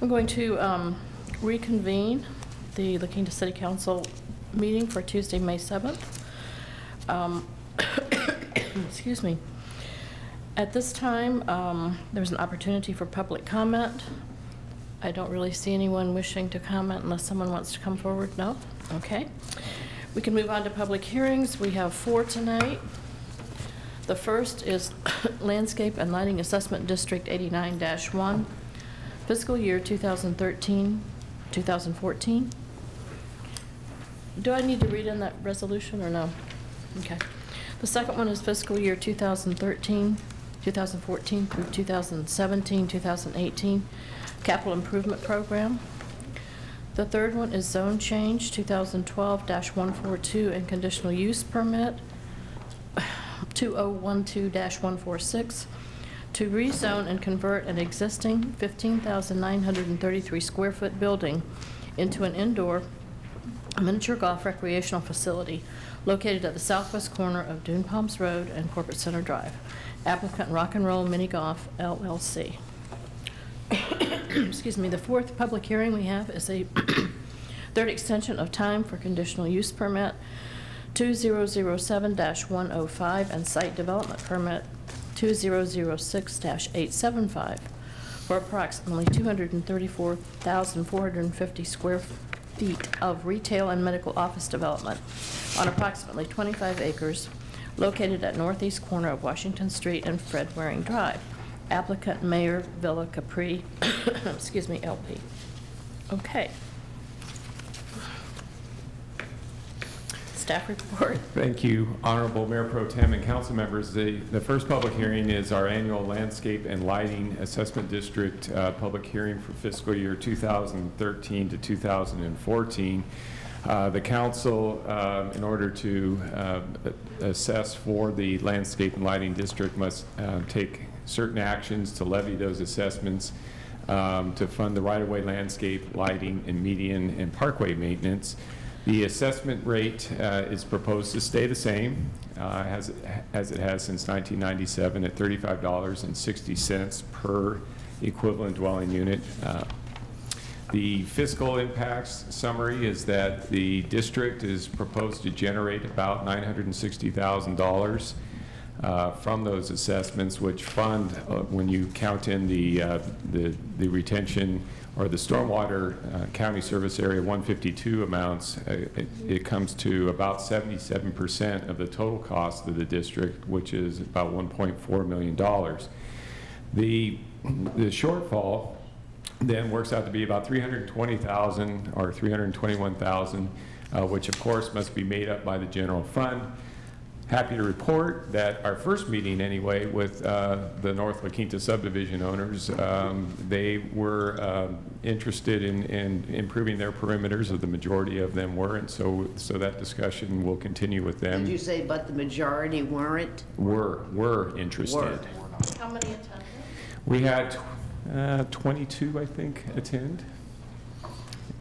I'm going to reconvene the La Quinta City Council meeting for Tuesday, May 7th. Excuse me. At this time, there's an opportunity for public comment. I don't really see anyone wishing to comment unless someone wants to come forward. No? Okay. We can move on to public hearings. We have 4 tonight. The first is Landscape and Lighting Assessment District 89-1, fiscal year 2013-2014. Do I need to read in that resolution or no? Okay. The second one is fiscal year 2013-2014 through 2017-2018 capital improvement program. The third one is zone change 2012-142 and conditional use permit 2012-146 to rezone and convert an existing 15,933 square foot building into an indoor miniature golf recreational facility located at the southwest corner of Dune Palms Road and Corporate Center Drive. Applicant Rock and Roll Mini Golf LLC. Excuse me. The fourth public hearing we have is a third extension of time for conditional use permit 2007-105 and site development permit 2006-875 for approximately 234,450 square feet of retail and medical office development on approximately 25 acres located at northeast corner of Washington Street and Fred Waring Drive. Applicant Mayor Villa Capri, excuse me, LP. Okay. Staff report. Thank you, Honorable Mayor Pro Tem and council members. The first public hearing is our annual Landscape and Lighting Assessment District public hearing for fiscal year 2013 to 2014. The council, in order to assess for the Landscape and Lighting District, must take certain actions to levy those assessments to fund the right-of-way landscape, lighting, and median and parkway maintenance. The assessment rate is proposed to stay the same as it has since 1997 at $35.60 per equivalent dwelling unit. The fiscal impacts summary is that the district is proposed to generate about $960,000 from those assessments, which fund, when you count in the retention or the stormwater county service area 152 amounts, it comes to about 77% of the total cost of the district, which is about $1.4 million. The shortfall then works out to be about $320,000 or $321,000, which of course must be made up by the general fund. Happy to report that our first meeting anyway with the North La Quinta subdivision owners, they were interested in improving their perimeters, or the majority of them were, and so that discussion will continue with them. Did you say but the majority weren't? Were interested. How many attended? We had 22, I think, attend,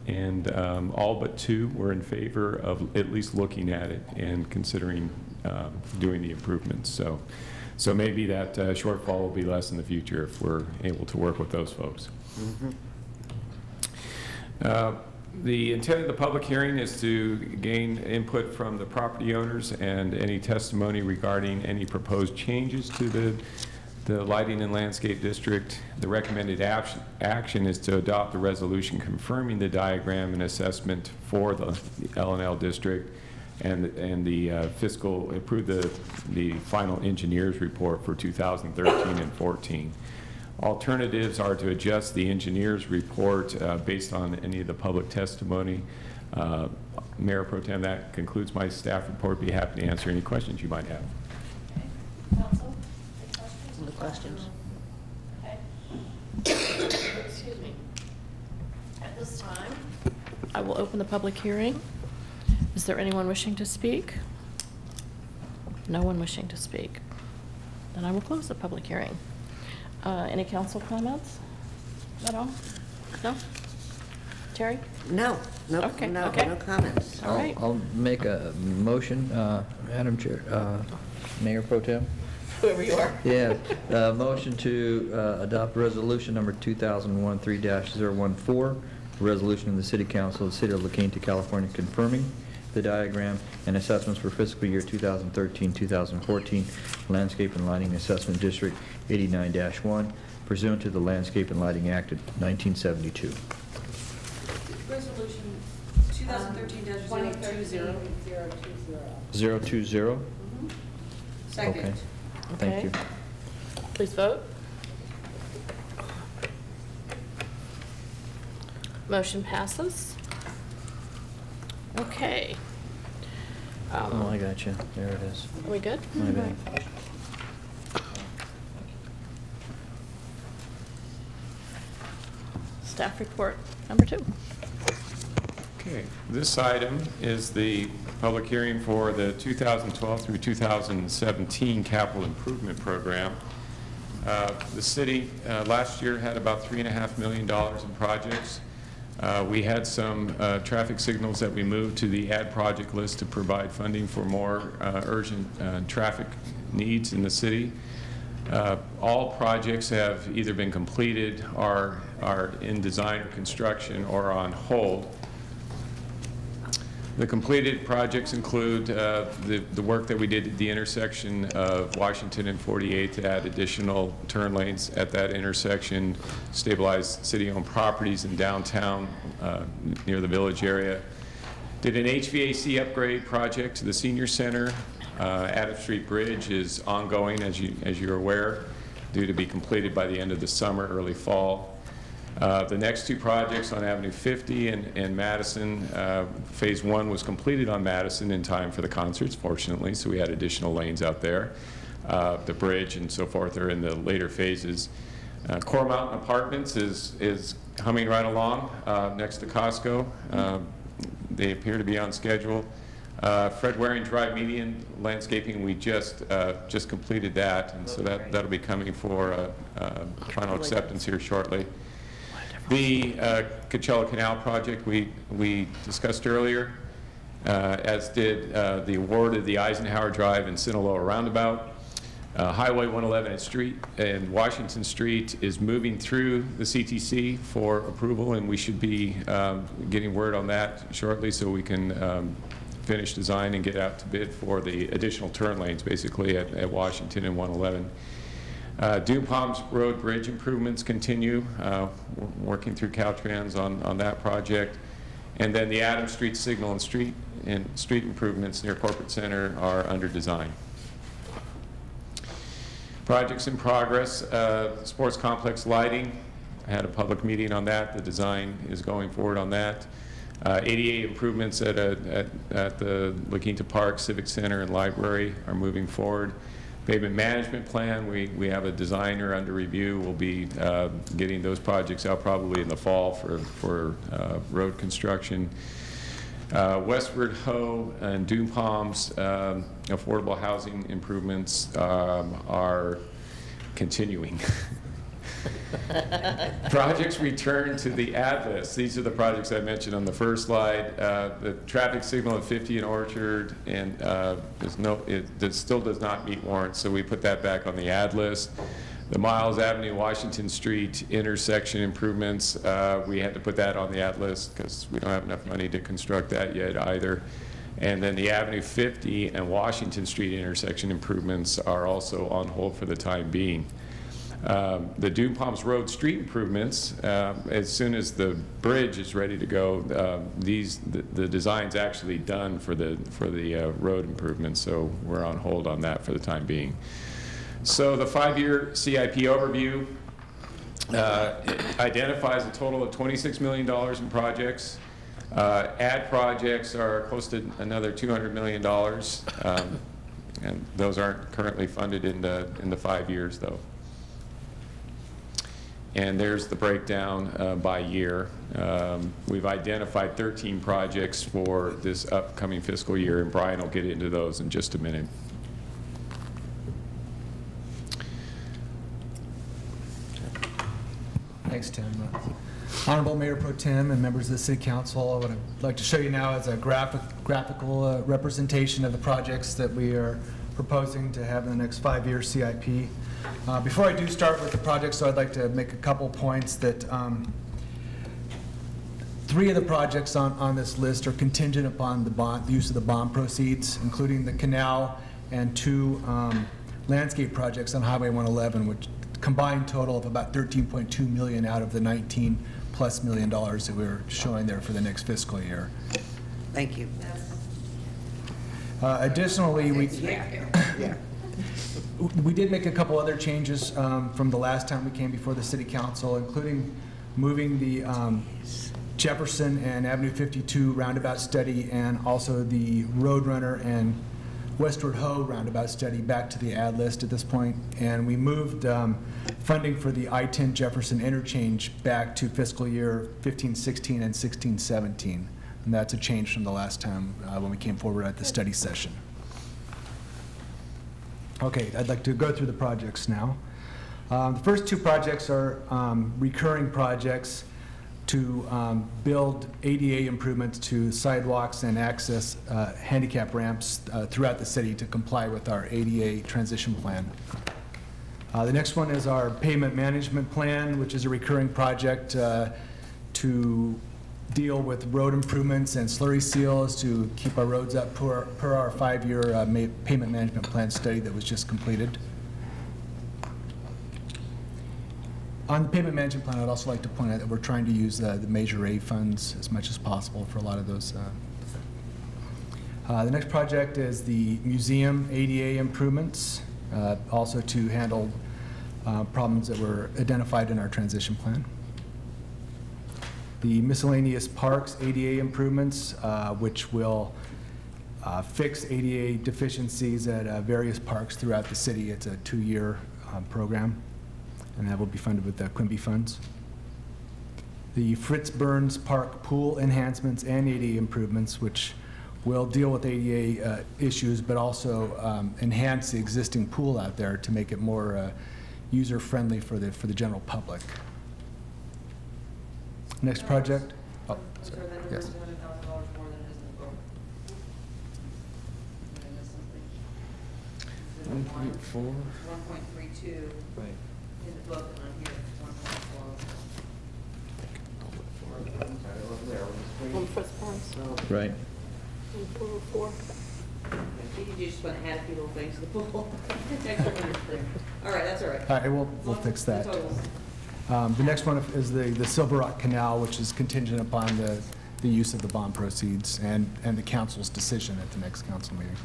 and all but 2 were in favor of at least looking at it and considering doing the improvements. So maybe that shortfall will be less in the future if we're able to work with those folks. Mm-hmm. The intent of the public hearing is to gain input from the property owners and any testimony regarding any proposed changes to the Lighting and Landscape District. The recommended action is to adopt the resolution confirming the diagram and assessment for the L&L district, and the fiscal, approve the final engineer's report for 2013 and 14. Alternatives are to adjust the engineer's report based on any of the public testimony. Mayor Pro Tem, that concludes my staff report. Be happy to answer any questions you might have. Okay. Council, any questions? Okay. Excuse me. At this time, I will open the public hearing. Is there anyone wishing to speak? No one wishing to speak. Then I will close the public hearing. Any council comments at all? No? Terry? No. No, okay. no, okay. No comments. All right. I'll make a motion, Madam Chair, Mayor Pro Tem, whoever you are. Yeah, motion to adopt resolution number 2013-014, a resolution of the City Council of the City of La Quinta, California, confirming the diagram and assessments for fiscal year 2013-2014 Landscape and Lighting Assessment District 89-1 pursuant to the Landscape and Lighting Act of 1972. Resolution 2013-020. 020? Second. Okay. Thank Okay. you. Please vote. Motion passes. Okay. Oh, I got you. There it is. Are we good? My bad. Staff report number 2. Okay, this item is the public hearing for the 2012 through 2017 capital improvement program. The city last year had about $3.5 million in projects. We had some traffic signals that we moved to the add project list to provide funding for more urgent traffic needs in the city. All projects have either been completed or are in design or construction or on hold. The completed projects include the work that we did at the intersection of Washington and 48th to add additional turn lanes at that intersection, stabilize city-owned properties in downtown near the village area. Did an HVAC upgrade project to the senior center. Adams Street Bridge is ongoing, as you're aware, due to be completed by the end of the summer, early fall. The next 2 projects on Avenue 50 and Madison, Phase 1 was completed on Madison in time for the concerts, fortunately, so we had additional lanes out there. The bridge and so forth are in the later phases. Coral Mountain Apartments is humming right along next to Costco. They appear to be on schedule. Fred Waring Drive median landscaping, we just completed that, and so that'll be coming for final acceptance here shortly. The Coachella Canal project we discussed earlier, as did the award of the Eisenhower Drive and Sinaloa Roundabout. Highway 111 and Washington Street is moving through the CTC for approval, and we should be getting word on that shortly so we can finish design and get out to bid for the additional turn lanes, basically, at Washington and 111. Dune Palms Road Bridge improvements continue, working through Caltrans on that project. And then the Adams Street signal and street improvements near Corporate Center are under design. Projects in progress, sports complex lighting. I had a public meeting on that. The design is going forward on that. ADA improvements at the La Quinta Park, Civic Center, and Library are moving forward. Pavement management plan, we have a designer under review. We'll be getting those projects out probably in the fall for road construction. Westward Ho and Dune Palms affordable housing improvements are continuing. Projects return to the ad list. These are the projects I mentioned on the first slide. The traffic signal at 50 and Orchard, and it still does not meet warrants, so we put that back on the ad list. The Miles Avenue, Washington Street intersection improvements, we had to put that on the ad list because we don't have enough money to construct that yet either. And then the Avenue 50 and Washington Street intersection improvements are also on hold for the time being. The Dune Palms Road street improvements, as soon as the bridge is ready to go, the design's actually done for the road improvements, so we're on hold on that for the time being. So the 5-year CIP overview identifies a total of $26 million in projects. Ad projects are close to another $200 million, and those aren't currently funded in the 5 years, though. And there's the breakdown by year. We've identified 13 projects for this upcoming fiscal year, and Brian will get into those in just a minute. Thanks, Tim. Honorable Mayor Pro Tem and members of the City Council, what I'd like to show you now is a graphical representation of the projects that we are proposing to have in the next 5-year CIP. Before I do start with the projects, so I'd like to make a couple points that 3 of the projects on this list are contingent upon the use of the bond proceeds, including the canal and 2 landscape projects on Highway 111, which combined total of about $13.2 million out of the $19+ million that we were showing there for the next fiscal year. Thank you. Additionally, Yeah. we did make a couple other changes from the last time we came before the City Council, including moving the Jefferson and Avenue 52 roundabout study and also the Roadrunner and Westward Ho roundabout study back to the ad list at this point. And we moved funding for the I-10 Jefferson interchange back to fiscal year 15-16 and 16-17. And that's a change from the last time when we came forward at the study session. Okay, I'd like to go through the projects now. The first 2 projects are recurring projects to build ADA improvements to sidewalks and access handicap ramps throughout the city to comply with our ADA transition plan. The next one is our pavement management plan, which is a recurring project to deal with road improvements and slurry seals to keep our roads up per our 5-year pavement management plan study that was just completed. On the payment management plan, I'd also like to point out that we're trying to use the Measure A funds as much as possible for a lot of those. The next project is the museum ADA improvements, also to handle problems that were identified in our transition plan. The miscellaneous parks ADA improvements, which will fix ADA deficiencies at various parks throughout the city. It's a 2-year program, and that will be funded with the Quimby funds. The Fritz Burns Park pool enhancements and ADA improvements, which will deal with ADA issues, but also enhance the existing pool out there to make it more user-friendly for the general public. Next project. Oh, sorry. Yes. $200,000 more than it is in the book. Did I miss something? 1.4. 1.32 Right. in the book, and on here it's 1.4. On Fritz Burns. Right. 404. You just want to add a few little things to the pool. Extra $100,000. All right, that's all right. All right, we'll fix that. The totals. The next one is the Silver Rock Canal, which is contingent upon the use of the bond proceeds and the council's decision at the next council meeting.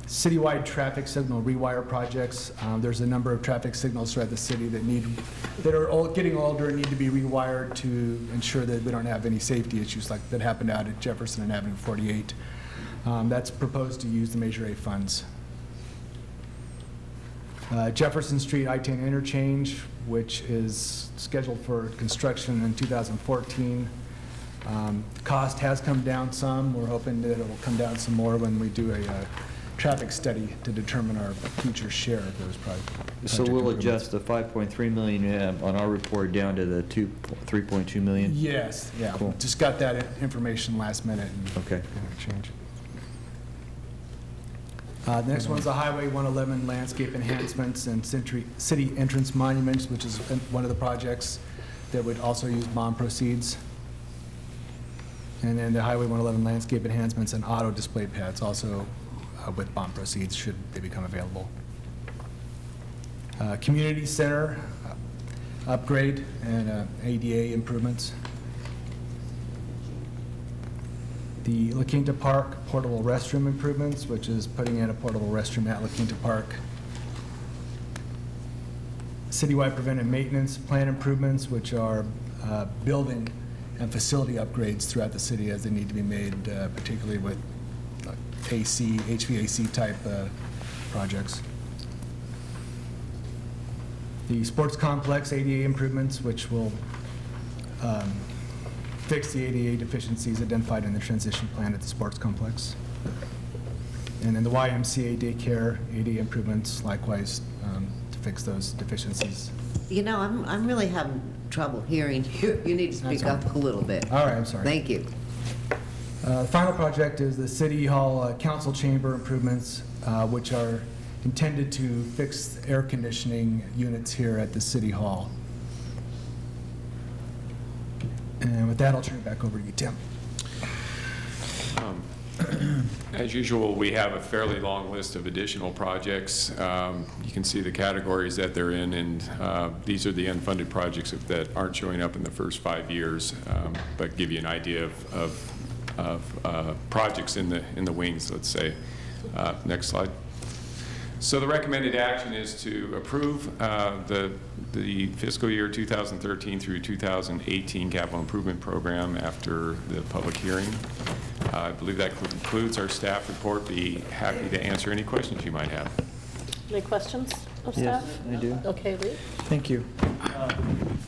Citywide traffic signal rewire projects. There's a number of traffic signals throughout the city that are getting older and need to be rewired to ensure that we don't have any safety issues like that happened out at Jefferson and Avenue 48. That's proposed to use the Measure A funds. Jefferson Street I-10 interchange, which is scheduled for construction in 2014. Cost has come down some. We're hoping that it will come down some more when we do a traffic study to determine our future share of those projects. So we'll adjust the 5.3 million you have on our report down to the 3.2 million? Yes, yeah. Cool. Just got that information last minute. And Okay. change. The next one's the Highway 111 landscape enhancements and city entrance monuments, which is one of the projects that would also use bond proceeds. And then the Highway 111 landscape enhancements and auto display pads also with bond proceeds should they become available. Community center upgrade and ADA improvements. The La Quinta Park portable restroom improvements, which is putting in a portable restroom at La Quinta Park. Citywide preventive maintenance plan improvements, which are building and facility upgrades throughout the city as they need to be made, particularly with AC, HVAC type projects. The sports complex ADA improvements, which will fix the ADA deficiencies identified in the transition plan at the sports complex. And then the YMCA daycare ADA improvements, likewise, to fix those deficiencies. You know, I'm really having trouble hearing you. You need to speak up a little bit. All right, I'm sorry. Thank you. The final project is the City Hall Council Chamber improvements, which are intended to fix air conditioning units here at the City Hall. And with that, I'll turn it back over to you, Tim. As usual, we have a fairly long list of additional projects. You can see the categories that they're in, and these are the unfunded projects that aren't showing up in the first 5 years, but give you an idea of projects in the wings, let's say. Next slide. So the recommended action is to approve the fiscal year 2013 through 2018 capital improvement program after the public hearing. I believe that concludes our staff report. Be happy to answer any questions you might have. Any questions of staff? Yes, I do. Okay, Lee? Thank you.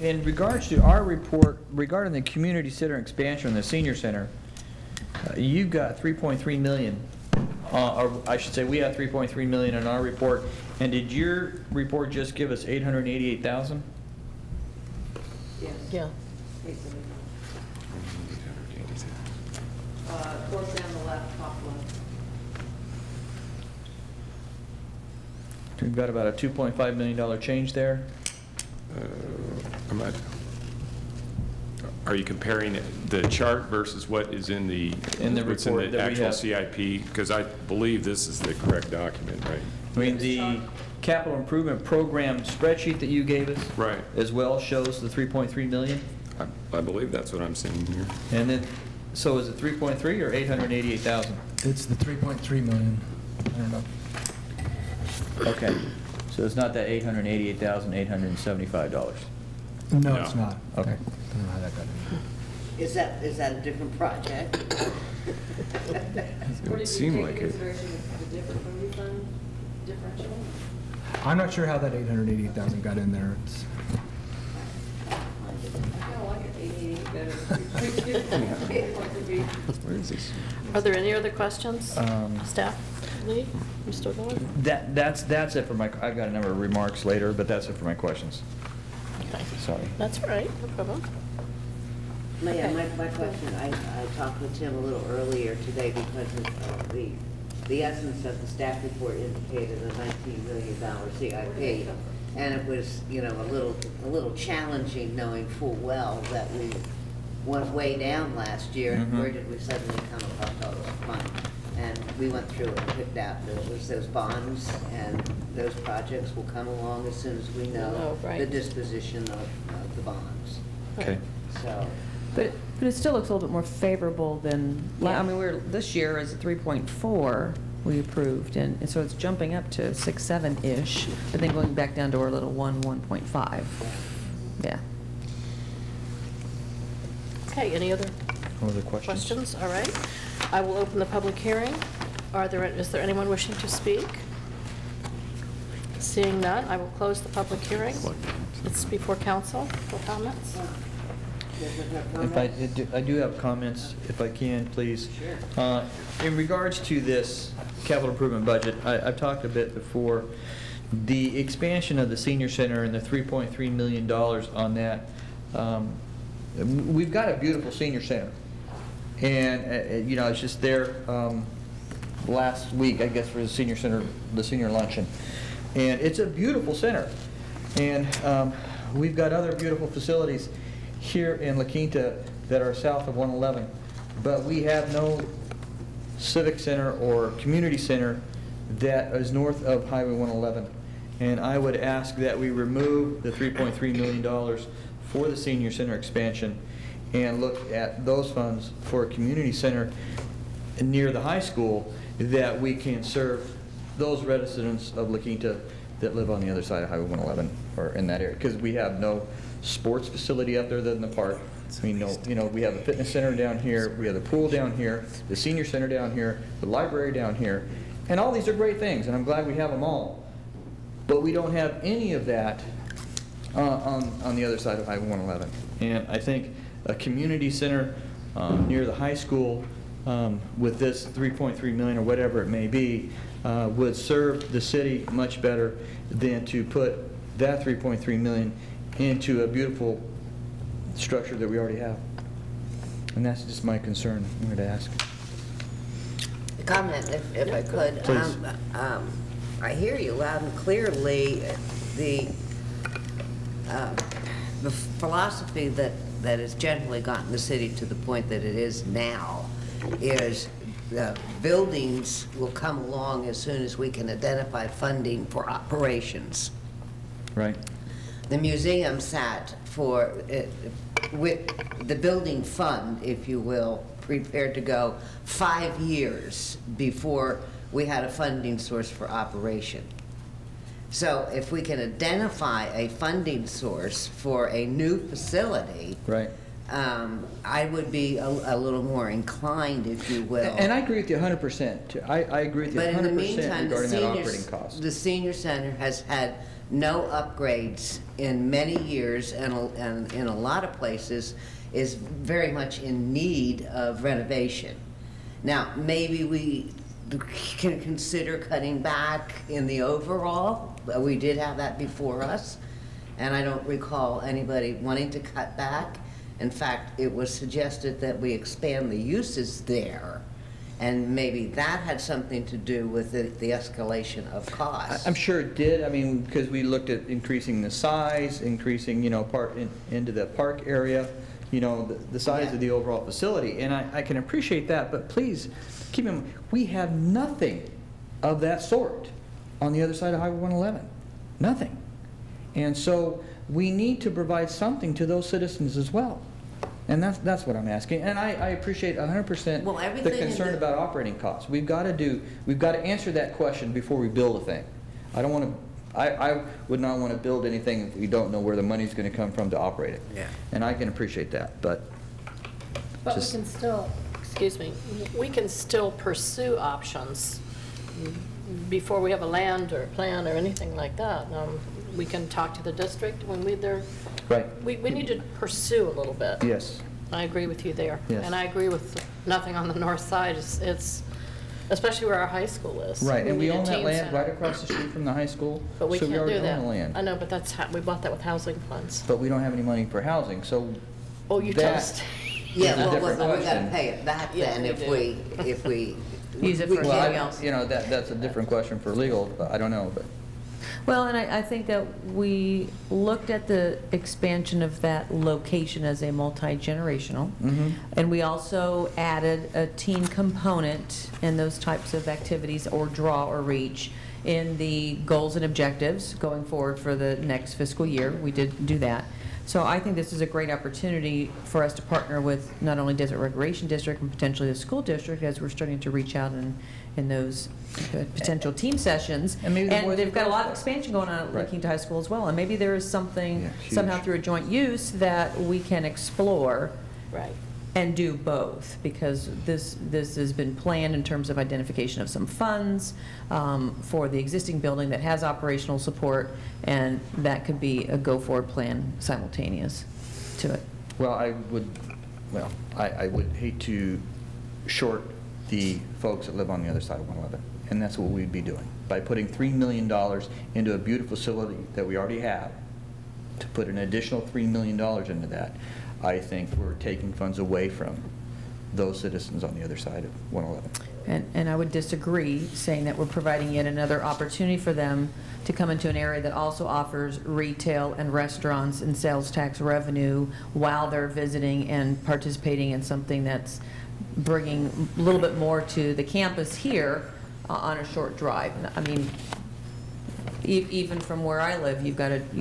In regards to our report regarding the community center expansion in the senior center, you've got 3.3 million, or I should say we have 3.3 million in our report. And did your report just give us 888,000? Yes. Yeah. Towards down the left, top left. We've got about a $2.5 million change there. Are you comparing the chart versus what is in the what's in report the that we actual have? CIP? Because I believe this is the correct document, right? I mean, the capital improvement program spreadsheet that you gave us Right. as well shows the 3.3 million. I believe that's what I'm seeing here. And then, so is it 3.3 or 888,000? It's the 3.3 million. I don't know. Okay, so it's not that $888,875. No, No. it's not. Okay. I don't know how that got in. Is that a different project? It would seem like it. The different from refund differential? I'm not sure how that 888,000 got in there. It's, I kind of like it, 888 better. Where is this? Are there any other questions? Staff? Lee, you still going? That's it for my, I've got a number of remarks later, but that's it for my questions. Okay. Sorry. That's all right, no problem. My question, I talked with Tim a little earlier today because of the essence of the staff report indicated a $19 million CIP. And it was, you know, a little challenging knowing full well that we went way down last year. And where did we suddenly come across all this money? And we went through it and picked out those bonds, and those projects will come along as soon as we know right. the disposition of the bonds. Okay. So, But it still looks a little bit more favorable than, Yeah. I mean, this year is 3.4 we approved, and so it's jumping up to 6, 7-ish, but then going back down to our little 1.5. Yeah. Okay, any other Other questions? questions? All right. I will open the public hearing. Is there anyone wishing to speak? Seeing none, I will close the public hearing. It's before council for comments. I do have comments, if I can, please. Sure. In regards to this capital improvement budget, I've talked a bit before. The expansion of the senior center and the $3.3 million on that, we've got a beautiful senior center. And, you know, it's just there last week, I guess, for the senior center, the senior luncheon. And it's a beautiful center. And we've got other beautiful facilities here in La Quinta that are south of 111. But we have no civic center or community center that is north of Highway 111. And I would ask that we remove the $3.3 million for the senior center expansion and look at those funds for a community center near the high school that we can serve those residents of La Quinta that live on the other side of Highway 111 or in that area, because we have no sports facility up there than the park. We know, you know, we have a fitness center down here, we have the pool down here, the senior center down here, the library down here, and all these are great things, and I'm glad we have them all. But we don't have any of that on the other side of Highway 111. And I think a community center near the high school with this 3.3 million or whatever it may be would serve the city much better than to put that 3.3 million into a beautiful structure that we already have. And that's just my concern, I wanted to ask. Comment, if I could. Please. I hear you loud and clearly. The philosophy that has generally gotten the city to the point that it is now is the buildings will come along as soon as we can identify funding for operations. Right. The museum sat for, with the building fund, if you will, prepared to go 5 years before we had a funding source for operation. So if we can identify a funding source for a new facility, Right. I would be a little more inclined, if you will. And I agree with you 100%. I agree with you But in the 100% meantime, regarding that operating cost. the senior center has had no upgrades in many years, and in a lot of places is very much in need of renovation. Now, maybe we can consider cutting back in the overall. We did have that before us, and I don't recall anybody wanting to cut back. In fact, it was suggested that we expand the uses there, and maybe that had something to do with the escalation of costs. I'm sure it did. I mean, because we looked at increasing the size, increasing, you know, into the park area, you know, the size Yeah. of the overall facility. And I can appreciate that, but please keep in mind, we have nothing of that sort on the other side of Highway 111. Nothing. And so we need to provide something to those citizens as well. And that's what I'm asking. And I appreciate 100% Well, the everything in concern the- about operating costs. We've got to answer that question before we build a thing. I don't want to, I would not want to build anything if we don't know where the money's going to come from to operate it. Yeah. And I can appreciate that, but But we just, can still, excuse me, we can still pursue options before we have a land or a plan or anything like that. We can talk to the district when right. we need to pursue a little bit. Yes. I agree with you there. Yes. And I agree with nothing on the north side. It's especially where our high school is. Right, and we need a own that teen land center. right across the street from the high school. But we so can't already do that. own the land. I know, but that's we bought that with housing funds. But we don't have any money for housing, so Oh, you that- just. Yeah, It's a well, different we gotta question. pay it back Yes, then we if do. we. Use it we for can't- something else. You know, that's a different question for legal, but I don't know, but. Well, and I think that we looked at the expansion of that location as a multi-generational. Mhm. And we also added a teen component in those types of activities or draw or reach in the goals and objectives going forward for the next fiscal year. We did do that. So I think this is a great opportunity for us to partner with not only Desert Recreation District and potentially the school district as we're starting to reach out in those potential team sessions. And maybe the Boys they've and got a Girls lot of Club. expansion going on at Right. Lincoln High School as well. And maybe there is something Yeah, huge. somehow through a joint use that we can explore Right. and do both, because this has been planned in terms of identification of some funds for the existing building that has operational support, and that could be a go-forward plan simultaneous to it. Well, I would hate to short the folks that live on the other side of 111, and that's what we'd be doing. By putting $3 million into a beautiful facility that we already have, to put an additional $3 million into that, I think we're taking funds away from those citizens on the other side of 111. And I would disagree, saying that we're providing yet another opportunity for them to come into an area that also offers retail and restaurants and sales tax revenue while they're visiting and participating in something that's bringing a little bit more to the campus here on a short drive. I mean, even from where I live, you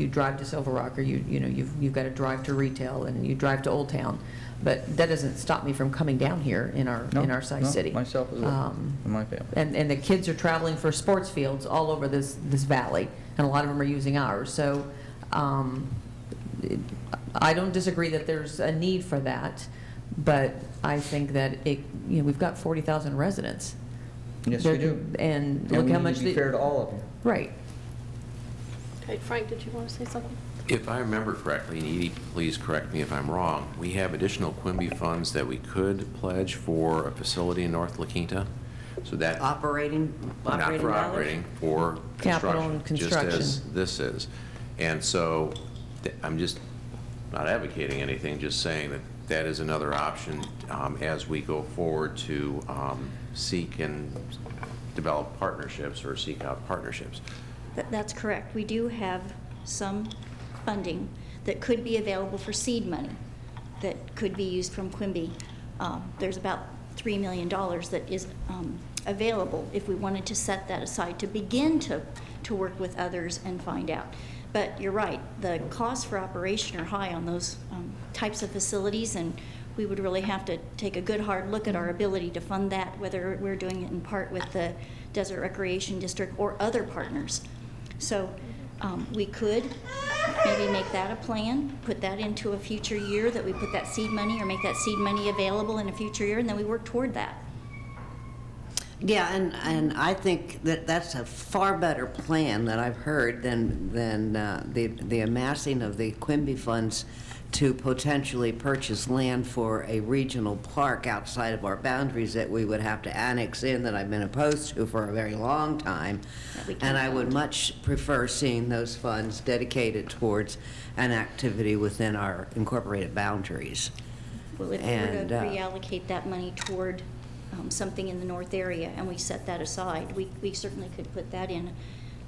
drive to Silver Rock, or you've got to drive to retail, and you drive to Old Town. But that doesn't stop me from coming down here in our size city. Myself as well, and my family. And the kids are traveling for sports fields all over this valley, and a lot of them are using ours. So I don't disagree that there's a need for that, but I think that we've got 40,000 residents. Yes, we do. And look we how need much to be fair to all of you. Right. Okay, Frank, did you want to say something? If I remember correctly, and Edie, please correct me if I'm wrong, we have additional Quimby funds that we could pledge for a facility in North La Quinta. So that, Operating not for dollars? operating, for Capital construction. and construction. Just as this is. And so I'm just not advocating anything, just saying that that is another option as we go forward to seek and develop partnerships or seek out partnerships. That's correct. We do have some funding that could be available for seed money that could be used from Quimby. There's about $3 million that is available if we wanted to set that aside to begin to work with others and find out. But you're right, the costs for operation are high on those types of facilities, and we would really have to take a good hard look at our ability to fund that, whether we're doing it in part with the Desert Recreation District or other partners. So we could maybe make that a plan, put that into a future year, that we put that seed money or make that seed money available in a future year, and then we work toward that. Yeah, and I think that that's a far better plan that I've heard than the amassing of the Quimby funds to potentially purchase land for a regional park outside of our boundaries that we would have to annex in, that I've been opposed to for a very long time. And I would much prefer seeing those funds dedicated towards an activity within our incorporated boundaries. Well, if we were to reallocate that money toward something in the north area and we set that aside, we certainly could put that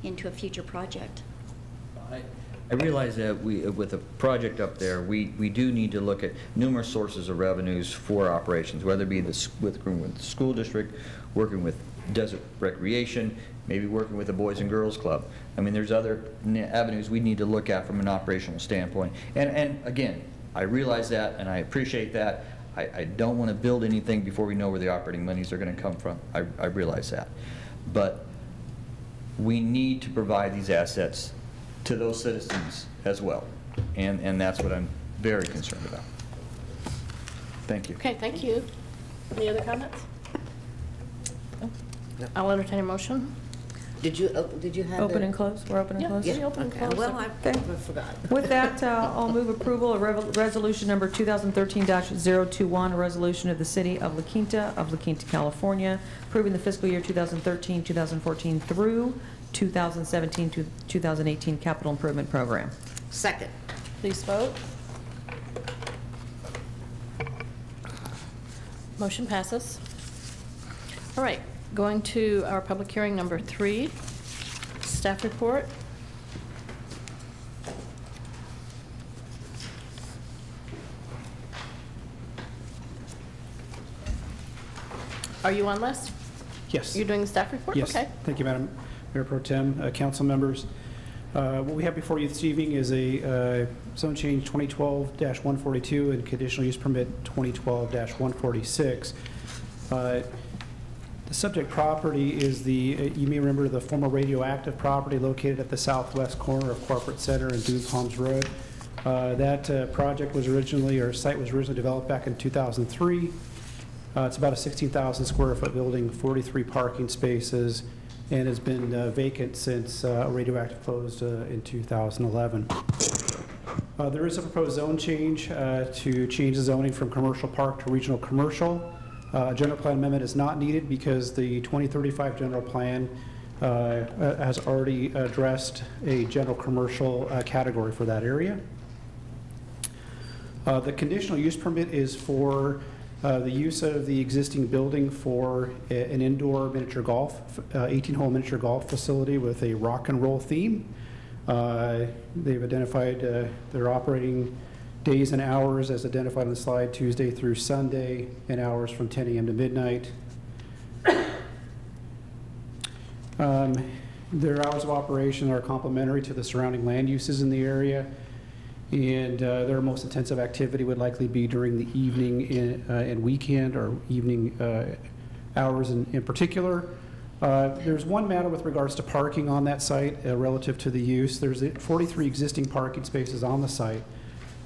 into a future project. I realize that with a project up there, we do need to look at numerous sources of revenues for operations, whether it be working with the school district, working with Desert Recreation, maybe working with the Boys and Girls Club. I mean, there's other avenues we need to look at from an operational standpoint. And again, I realize that and I appreciate that. I don't want to build anything before we know where the operating monies are going to come from. I realize that. But we need to provide these assets to those citizens as well. And that's what I'm very concerned about. Thank you. Okay, thank you. Any other comments? No. I'll entertain a motion. Did you have Open and close? We're open and close? Yeah, open and close. Well, I forgot. With that, I'll move approval of resolution number 2013-021, a resolution of the City of La Quinta, California, approving the fiscal year 2013-2014 through 2017-2018 capital improvement program. Second. Please vote. Motion passes. All right, going to our public hearing number 3, staff report. Are you on, Les? Yes. You're doing the staff report? Yes. Okay. Thank you, Madam Mayor Pro Tem, council members. What we have before you this evening is a zone change 2012-142 and conditional use permit 2012-146. The subject property is you may remember the former radioactive property located at the southwest corner of Corporate Center and Dune Palms Road. That project was originally, or site was originally developed back in 2003. It's about a 16,000 square foot building, 43 parking spaces, and has been vacant since radioactive closed in 2011. There is a proposed zone change to change the zoning from commercial park to regional commercial. General plan amendment is not needed because the 2035 general plan has already addressed a general commercial category for that area. The conditional use permit is for the use of the existing building for an indoor miniature golf, 18-hole miniature golf facility with a rock and roll theme. They've identified their operating days and hours as identified on the slide, Tuesday through Sunday, and hours from 10 a.m. to midnight. Their hours of operation are complementary to the surrounding land uses in the area, and their most intensive activity would likely be during the evening and weekend, or evening hours in particular. There's one matter with regards to parking on that site relative to the use. There's 43 existing parking spaces on the site.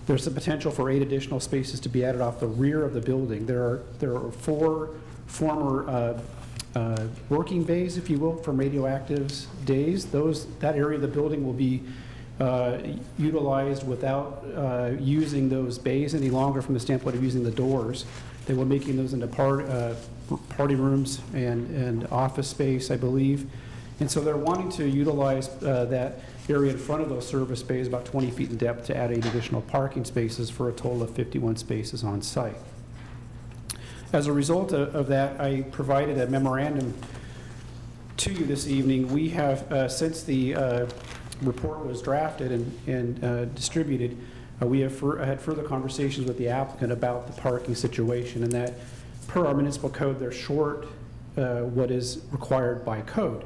There's the potential for 8 additional spaces to be added off the rear of the building. There are 4 former working bays, if you will, from radioactives days. That area of the building will be utilized without using those bays any longer from the standpoint of using the doors. They were making those into party rooms and office space, I believe. And so they're wanting to utilize that area in front of those service bays, about 20 feet in depth, to add 8 additional parking spaces for a total of 51 spaces on site. As a result of that, I provided a memorandum to you this evening. We have, since the report was drafted and distributed, we have had further conversations with the applicant about the parking situation, and that per our municipal code, they're short what is required by code.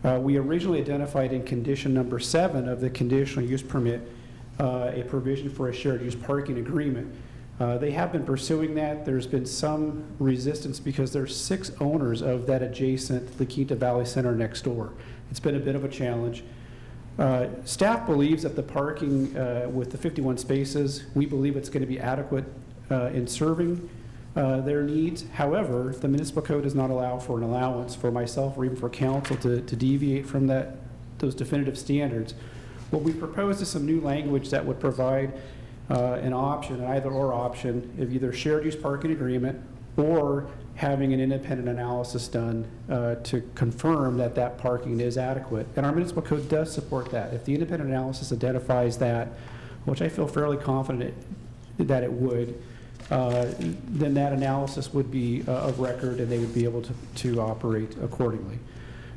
We originally identified in condition number 7 of the conditional use permit a provision for a shared use parking agreement. They have been pursuing that. There's been some resistance because there's 6 owners of that adjacent La Quinta Valley Center next door. It's been a bit of a challenge. Staff believes that the parking with the 51 spaces, we believe it's going to be adequate in serving their needs. However, the municipal code does not allow for an allowance for myself or even for council to deviate from those definitive standards. What we proposed is some new language that would provide an option, an either-or option, of either shared use parking agreement or having an independent analysis done to confirm that that parking is adequate. And our municipal code does support that. If the independent analysis identifies that, which I feel fairly confident that it would, then that analysis would be of record and they would be able to operate accordingly.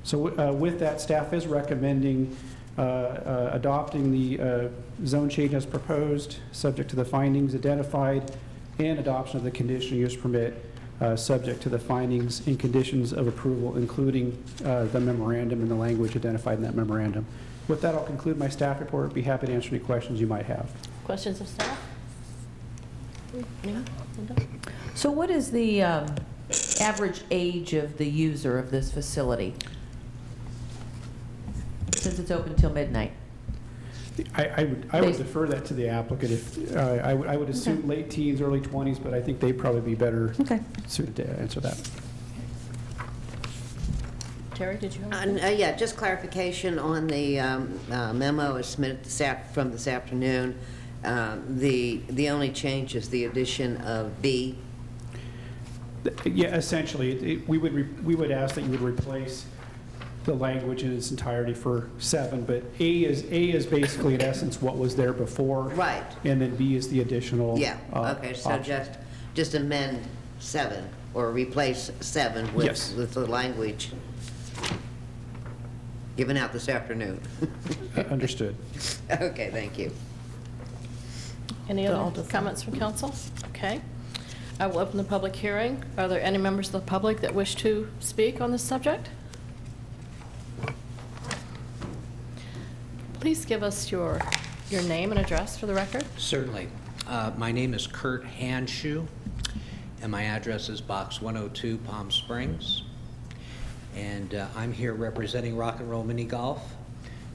So with that, staff is recommending adopting the zone change as proposed, subject to the findings identified, and adoption of the conditional use permit subject to the findings and conditions of approval, including the memorandum and the language identified in that memorandum. With that, I'll conclude my staff report. I'd be happy to answer any questions you might have. Questions of staff? Yeah. So what is the average age of the user of this facility, since it's open till midnight? I would defer that to the applicant. If I would assume late teens, early 20s, but I think they'd probably be better suited to answer that. Terry, did you have Yeah, just clarification on the memo submitted from this afternoon. The only change is the addition of B. Yeah, essentially, we would ask that you would replace the language in its entirety for 7, but A is basically in essence what was there before. Right. And then B is the additional. Yeah. Okay. So option. just amend 7 or replace 7 with Yes. with the language given out this afternoon. Understood. Okay. Thank you. any other comments from council? Okay. I will open the public hearing. Are there any members of the public that wish to speak on this subject? Please give us your name and address for the record. Certainly. My name is Kurt Hanshoe, and my address is Box 102, Palm Springs. And I'm here representing Rock and Roll Mini Golf,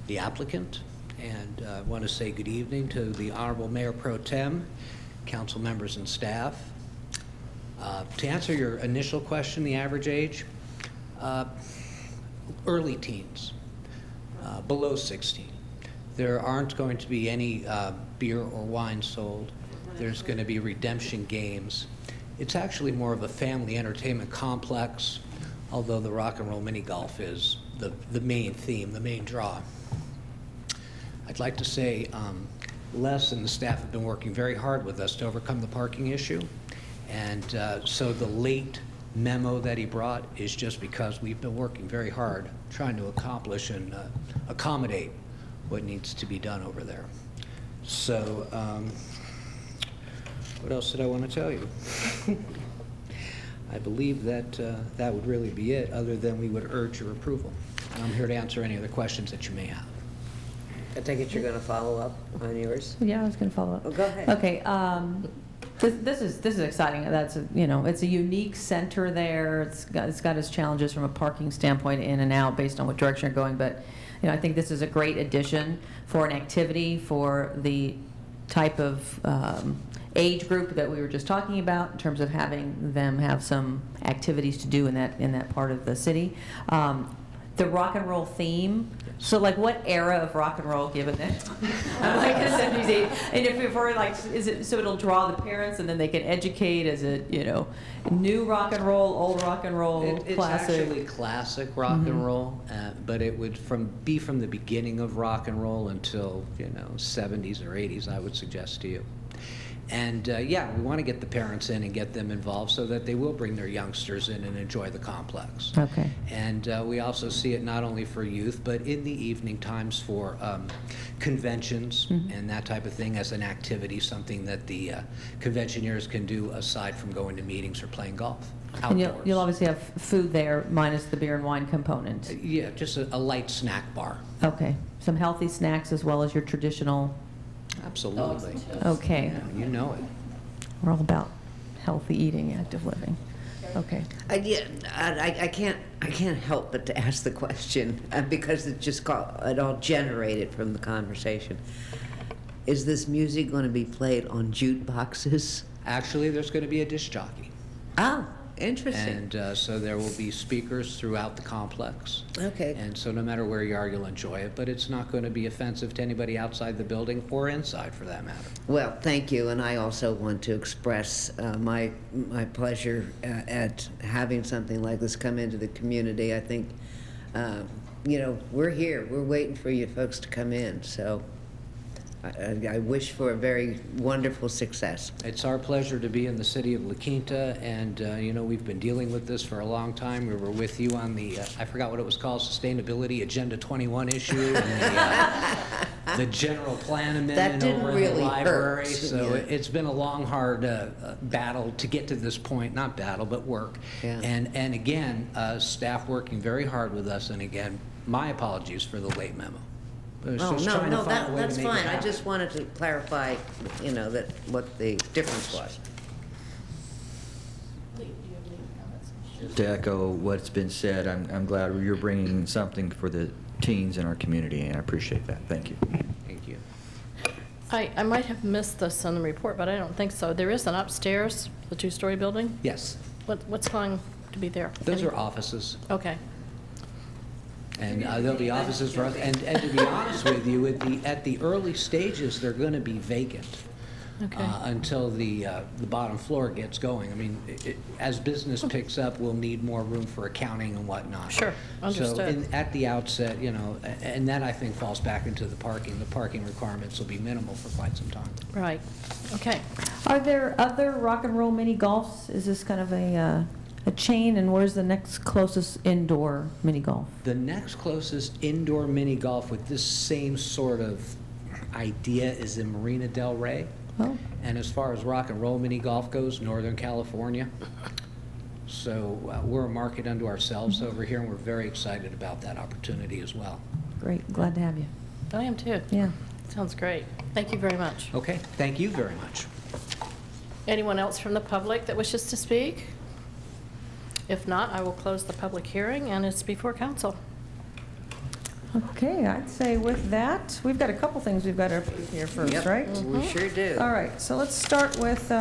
the applicant, and I want to say good evening to the Honorable Mayor Pro Tem, council members and staff. To answer your initial question, the average age, early teens, below 16. There aren't going to be any beer or wine sold. There's going to be redemption games. It's actually more of a family entertainment complex, although the Rock and Roll Mini Golf is the main theme, the main draw. I'd like to say Les and the staff have been working very hard with us to overcome the parking issue. And so the late memo that he brought is just because we've been working very hard trying to accomplish and accommodate what needs to be done over there. So what else did I want to tell you? I believe that that would really be it, other than we would urge your approval. And I'm here to answer any other questions that you may have. I take it you're going to follow up on yours? Yeah, I was going to follow up. Oh, go ahead. Okay. This is exciting. That's it's a unique center there. It's got its challenges from a parking standpoint, in and out, based on what direction you're going. But I think this is a great addition for an activity for the type of age group that we were just talking about, in terms of having them have some activities to do in that part of the city. the rock and roll theme. So like what era of rock and roll, given that? Like the 70s, 80s. And if we're like, is it, so it'll draw the parents and then they can educate, is it, you know, new rock and roll, old rock and roll, It's classic? actually classic rock and roll, but it would be from the beginning of rock and roll until, you know, 70s or 80s, I would suggest to you. And yeah, we want to get the parents in and get them involved so that they will bring their youngsters in and enjoy the complex. Okay. And we also see it not only for youth, but in the evening times for conventions and that type of thing as an activity, something that the conventioneers can do aside from going to meetings or playing golf. And Outdoors. you'll obviously have food there minus the beer and wine component. Yeah, just a light snack bar. Okay. Some healthy snacks as well as your traditional. Absolutely. Okay. Yeah, you know it. We're all about healthy eating, active living. Okay. I can't help but to ask the question because it all generated from the conversation. Is this music going to be played on jukeboxes? Actually, there's going to be a disc jockey. Oh, interesting. And so there will be speakers throughout the complex. Okay. And so no matter where you are, you'll enjoy it, but it's not going to be offensive to anybody outside the building or inside for that matter. Well, thank you, and I also want to express my pleasure at having something like this come into the community. I think, you know, we're here. We're waiting for you folks to come in, so I wish for a very wonderful success. It's our pleasure to be in the city of La Quinta, and you know, we've been dealing with this for a long time. We were with you on the, I forgot what it was called, Sustainability Agenda 21 issue, and the general plan amendment over in the library. So it's been a long, hard battle to get to this point, not battle, but work. Yeah. And again, staff working very hard with us, and again, my apologies for the late memo. Oh, no, that's fine. I just wanted to clarify, you know, that what the difference was. To echo what's been said, I'm glad you're bringing something for the teens in our community, and I appreciate that. Thank you. Thank you. I might have missed this in the report, but I don't think so. There is an upstairs, the two-story building? Yes. What's going to be there? Those are offices. Okay. And there'll be offices for us. And to be honest with you, at the early stages, they're going to be vacant until the bottom floor gets going. I mean, as business picks up, we'll need more room for accounting and whatnot. Sure, understood. So at the outset, you know, and that I think falls back into the parking. The parking requirements will be minimal for quite some time. Right. Okay. Are there other rock and roll mini golfs? Is this kind of a chain, and where's the next closest indoor mini golf? The next closest indoor mini golf with this same sort of idea is in Marina del Rey. Oh. And as far as rock and roll mini golf goes, Northern California. So we're a market unto ourselves over here, and we're very excited about that opportunity as well. Great, glad to have you. I am too. Yeah. Sounds great. Thank you very much. Okay, thank you very much. Anyone else from the public that wishes to speak? If not, I will close the public hearing, and it's before council. Okay, I'd say with that, we've got a couple things we've got to approve here first, Yep, right? we sure do. All right, so let's start with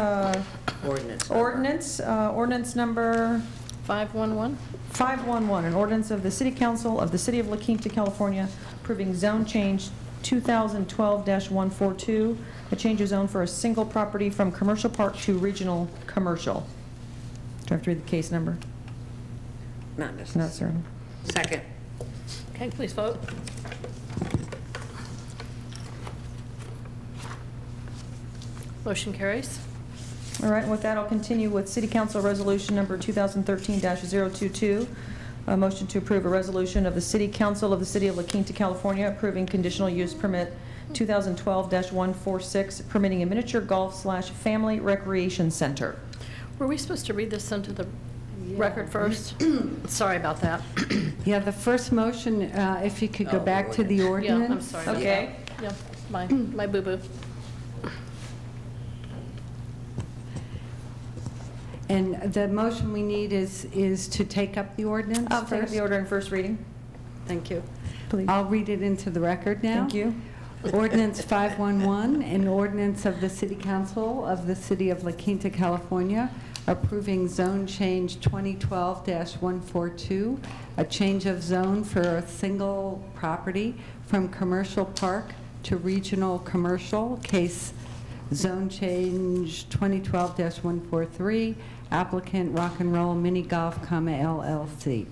Ordinance. ordinance number 511? 511, an ordinance of the City Council of the City of La Quinta, California, approving zone change 2012-142, a change of zone for a single property from commercial park to regional commercial. Do I have to read the case number? Not necessarily. No, sir. Second. Okay, please vote. Motion carries. All right, and with that, I'll continue with City Council Resolution Number 2013-022, a motion to approve a resolution of the City Council of the City of La Quinta, California, approving conditional use permit 2012-146, permitting a miniature golf/family recreation center. Were we supposed to read this into the record first? Sorry about that. Yeah, the first motion, if you could go back to the ordinance. Yeah, I'm sorry. Okay. Yeah, my boo-boo. And the motion we need is to take up the ordinance I'll take up first? the order in first reading. Thank you. Please. I'll read it into the record now. Thank you. Ordinance 511, an ordinance of the City Council of the City of La Quinta, California, approving zone change 2012-142, a change of zone for a single property from commercial park to regional commercial, case zone change 2012-143, applicant Rock and Roll Mini Golf, LLC.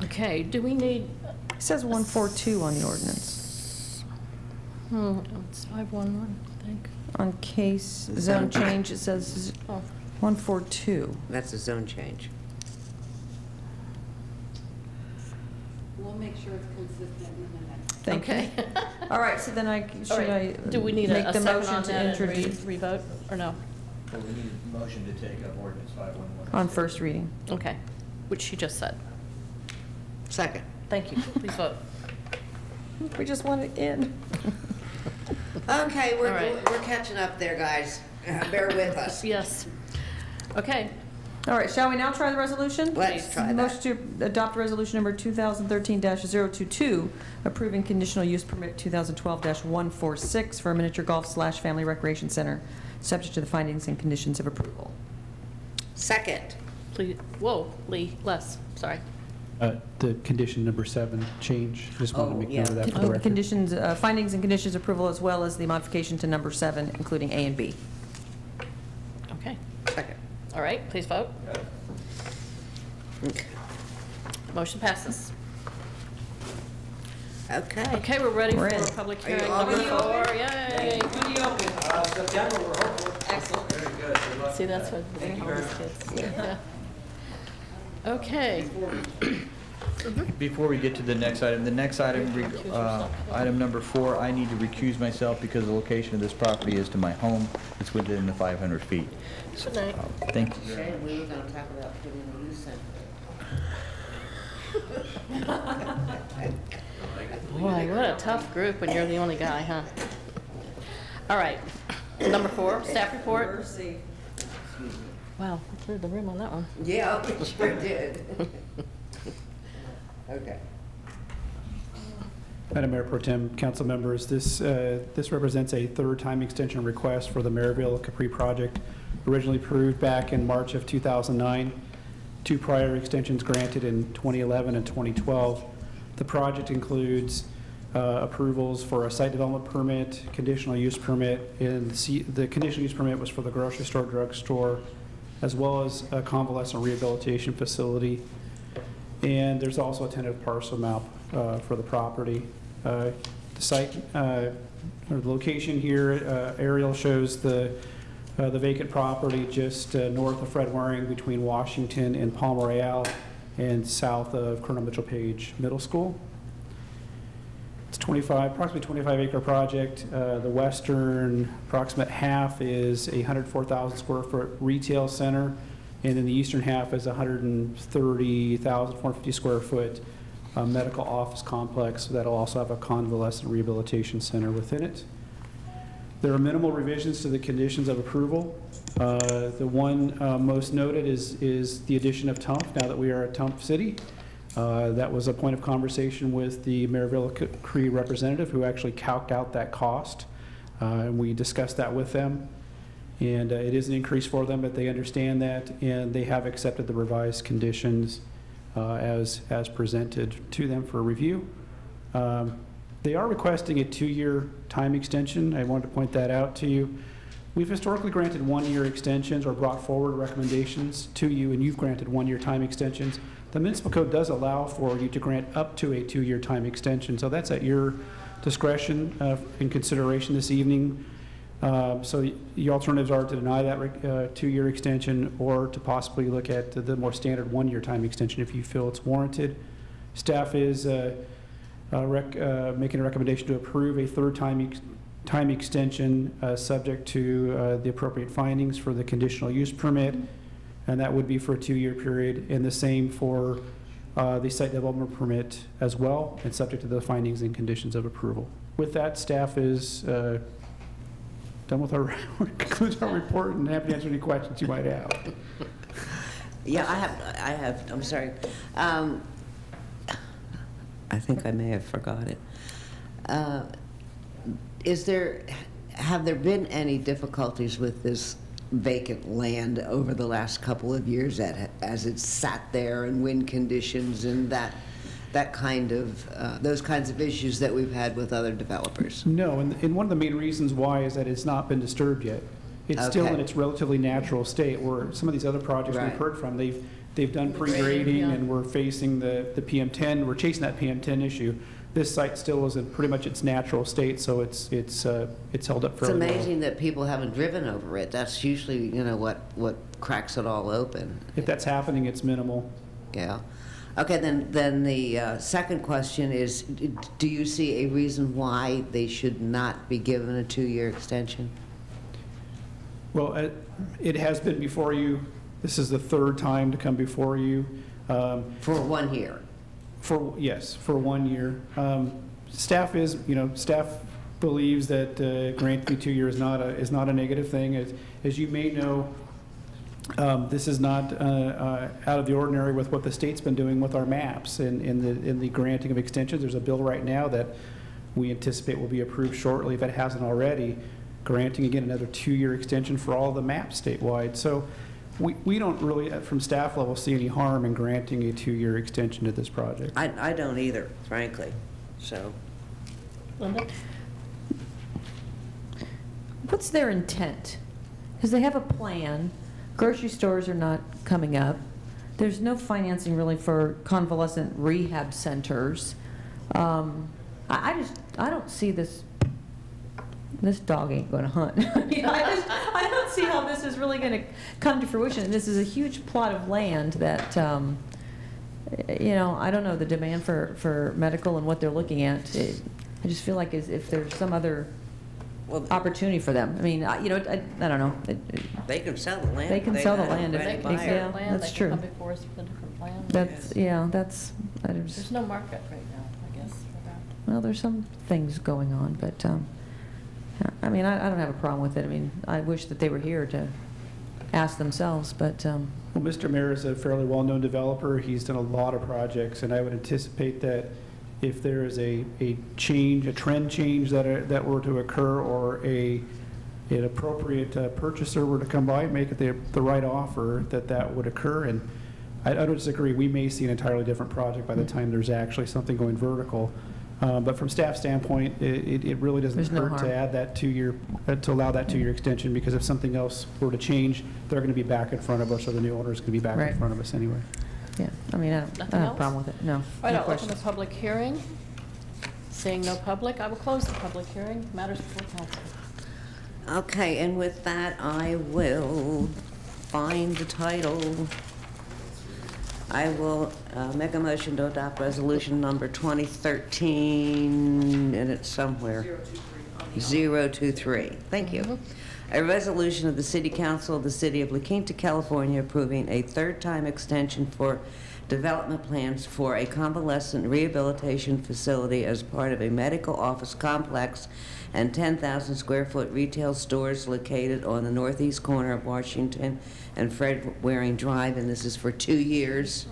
Okay, do we need? It says 142 on the ordinance. It's 511, I think. On case zone change, it says 142. That's a zone change. We'll make sure it's consistent in the next. Thank you. Okay. All right, so then should I Do we need make a the second motion on to that and introduce re-vote, or no? Well, we need a motion to take up ordinance 511. on first reading? Okay, which she just said. Second. Thank you. Please vote. We just want it in. Okay, All right. we're catching up there, guys. Bear with us. Yes. Okay. All right, shall we now try the resolution? Let's try that. Motion to adopt resolution number 2013-022, approving conditional use permit 2012-146 for a miniature golf/family recreation center, subject to the findings and conditions of approval. Second. Please. Whoa, Lee. Les. Sorry. The condition number 7 change, just wanted to make note of that for the record. Conditions, findings and conditions approval, as well as the modification to number 7, including A and B. Okay. Second. All right, please vote. Okay. Motion passes. Okay. Okay, we're ready We're for in. public Are you hearing all number ready? 4. Yay. When do you open? September, we're hopeful. Excellent. Very good. Good luck See, with that's that. what Thank you all very these much. kids. Yeah. Okay. Before we get to the next item, item number 4, I need to recuse myself because the location of this property is to my home. It's within the 500 feet. So, Good night. thank you. Shane, we were gonna talk about putting a youth center. Boy, what a tough group when you're the only guy, huh? All right. Number 4, staff report. Wow, we cleared the room on that one. Yeah, we sure did. Okay. Madam Mayor Pro Tem, council members, this represents a third time extension request for the Maryville Capri project, originally approved back in March of 2009. 2 prior extensions granted in 2011 and 2012. The project includes approvals for a site development permit, conditional use permit, and the conditional use permit was for the grocery store, drugstore, as well as a convalescent rehabilitation facility. And there's also a tentative parcel map for the property. The site, or the location here, aerial shows the vacant property just north of Fred Waring between Washington and Palm Royale and south of Colonel Mitchell Page Middle School. It's approximately 25 acre project. The western approximate half is a 104,000 square foot retail center, and then the eastern half is 130,450 square foot medical office complex that'll also have a convalescent rehabilitation center within it. There are minimal revisions to the conditions of approval. The one most noted is the addition of TUMF, now that we are a TUMF city. That was a point of conversation with the Maryville Capri representative who actually calced out that cost. And we discussed that with them. And it is an increase for them, but they understand that, and they have accepted the revised conditions as presented to them for review. They are requesting a 2-year time extension. I wanted to point that out to you. We've historically granted 1-year extensions or brought forward recommendations to you, and you've granted 1-year time extensions. The municipal code does allow for you to grant up to a 2-year time extension, so that's at your discretion in consideration this evening. So the alternatives are to deny that 2-year extension or to possibly look at the more standard 1-year time extension if you feel it's warranted. Staff is making a recommendation to approve a third time extension subject to the appropriate findings for the conditional use permit, and that would be for a 2-year period, and the same for the site development permit as well, and subject to the findings and conditions of approval. With that, staff is done with our concludes our report and happy to answer any questions you might have. Yeah, I have, I'm sorry. I think I may have forgot it. Have there been any difficulties with this vacant land over the last couple of years as it's sat there in wind conditions and that kind of, those kinds of issues that we've had with other developers? No, and one of the main reasons why is that it's not been disturbed yet. It's still in its relatively natural state, where some of these other projects we've heard from, they've done pre-grading and we're facing the PM10, we're chasing that PM10 issue. This site still is in pretty much its natural state, so it's held up fairly well. It's amazing that people haven't driven over it. That's usually, you know, what cracks it all open. If that's happening, it's minimal. Yeah. Okay, then the second question is, do you see a reason why they should not be given a 2-year extension? Well, it has been before you. This is the third time to come before you. For 1 year? Yes, for 1 year. Staff believes that granting 2 years is not a negative thing. As you may know, this is not out of the ordinary with what the state's been doing with our maps in the granting of extensions. There's a bill right now that we anticipate will be approved shortly, if it hasn't already, granting again another 2-year extension for all the maps statewide. So we don't really, from staff level, see any harm in granting a 2-year extension to this project. I don't either, frankly. So, Linda? What's their intent? Because they have a plan. Grocery stores are not coming up. There's no financing really for convalescent rehab centers. I don't see this. This dog ain't going to hunt. I mean, I don't see how this is really going to come to fruition. This is a huge plot of land that, you know, I don't know the demand for medical and what they're looking at. I just feel like if there's some other opportunity for them. I mean, you know, I don't know. they can sell the land. They can sell the land. They If can they, sell yeah, the land, that's they true. can come before us with a different plan. That's, yeah, that's, There's no market right now, I guess, for that. well, there's some things going on, but, I mean, I don't have a problem with it. I mean, I wish that they were here to ask themselves, but, Well, Mr. Mayor is a fairly well-known developer. He's done a lot of projects, and I would anticipate that if there is a change, a trend change that were to occur, or an appropriate purchaser were to come by and make it the right offer, that would occur. And I don't disagree. We may see an entirely different project by the time there's actually something going vertical. But from staff standpoint, it really doesn't hurt to add that 2-year, to allow that 2-year extension, because if something else were to change, they're going to be back in front of us, or the new owner is going to be back in front of us anyway. yeah, I mean, I don't have a problem with it, no. All right, No I'll open questions. the public hearing. Seeing no public, I will close the public hearing. Matters before council. Okay, and with that, I will find the title. I will make a motion to adopt resolution number 2013, and it's somewhere. 023. Thank you. A resolution of the City Council of the City of La Quinta, California, approving a third-time extension for development plans for a convalescent rehabilitation facility as part of a medical office complex and 10,000 square foot retail stores located on the northeast corner of Washington and Fred Waring Drive, and this is for 2 years.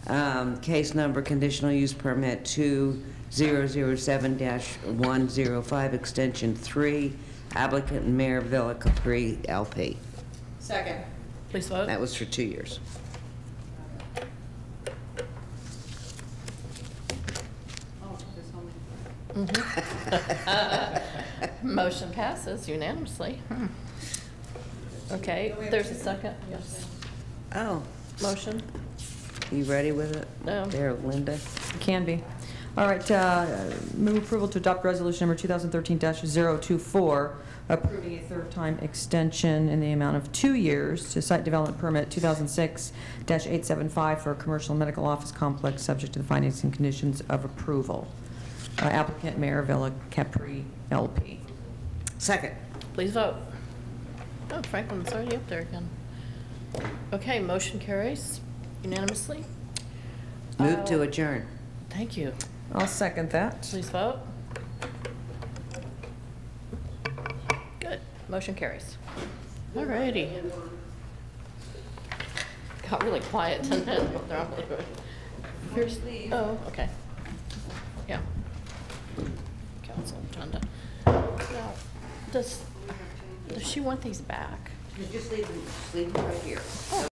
Right. Case number conditional use permit 2007-105, extension 3, applicant Mayor Villa Capri, LP. Second. Please vote. That was for 2 years. Motion passes unanimously. Okay, there's a second. Yes. Oh. Motion? You ready with it? No. There, Linda. Can be. All right, move approval to adopt resolution number 2013-024, approving a third-time extension in the amount of 2 years to site development permit 2006-875 for a commercial medical office complex subject to the financing conditions of approval. Applicant Mayor Villa Capri, LP. Second. Please vote. Oh, Franklin's already up there again. Okay, motion carries unanimously. Move to adjourn. Thank you. I'll second that. Please vote. Good. Motion carries. All righty. Got really quiet, didn't it? Here's, oh, okay. Yeah. Council agenda. Now, does she want these back? Just leave them right here.